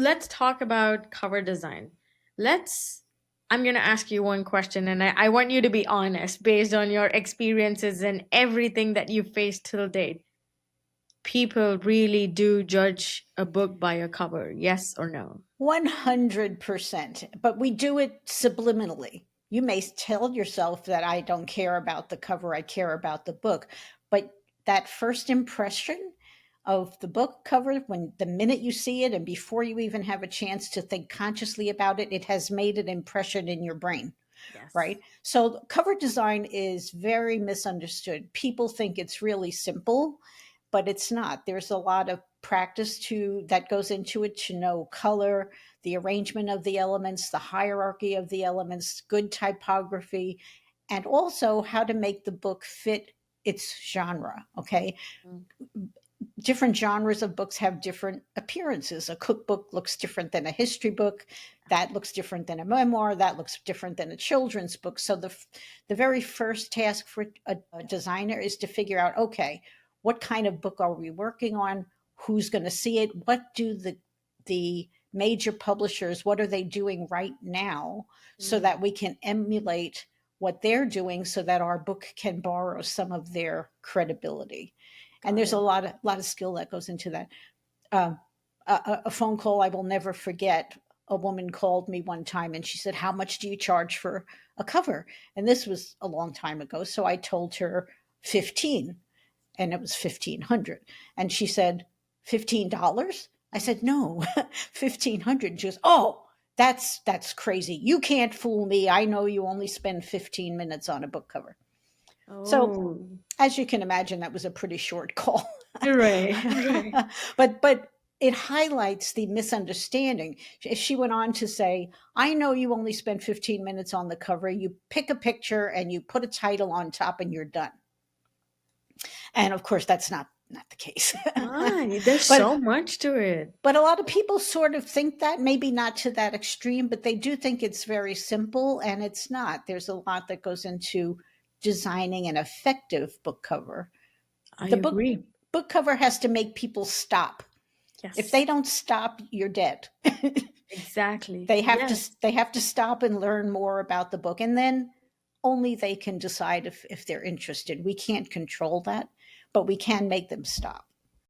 let's talk about cover design. I'm going to ask you one question, and I want you to be honest based on your experiences and everything that you've faced till date. People really do judge a book by a cover, yes or no? 100%. But we do it subliminally. You may tell yourself that I don't care about the cover, I care about the book. But that first impression of the book cover, when the minute you see it and before you even have a chance to think consciously about it, it has made an impression in your brain. Yes. Right. So cover design is very misunderstood. People think it's really simple, but it's not. There's a lot of practice to that goes into it to know color, the arrangement of the elements, the hierarchy of the elements, good typography, and also how to make the book fit its genre. Okay. Mm. Different genres of books have different appearances. A cookbook looks different than a history book. That looks different than a memoir. That looks different than a children's book. So the very first task for a designer is to figure out, okay, what kind of book are we working on? Who's going to see it? What do the major publishers, what are they doing right now so Mm. that we can emulate what they're doing so that our book can borrow some of their credibility? And Got there's a it. lot of skill that goes into that. Um, a phone call I will never forget. A woman called me one time and she said, "How much do you charge for a cover?" And this was a long time ago, so I told her 15, and it was 1,500. And she said, $15? I said, "No, 1,500." She goes, "Oh, that's crazy. You can't fool me. I know you only spend 15 minutes on a book cover." So Oh, as you can imagine, that was a pretty short call. right, right. but it highlights the misunderstanding. She went on to say, "I know you only spend 15 minutes on the cover. You pick a picture and you put a title on top and you're done." And of course, that's not the case. Why? There's but so much to it. but a lot of people sort of think that, maybe not to that extreme, but they do think it's very simple, and it's not. There's a lot that goes into designing an effective book cover. I The agree. book cover has to make people stop. If Yes, they don't stop, you're dead. exactly. They have to stop and learn more about the book, and then only they can decide if they're interested. We can't control that, but we can make them stop.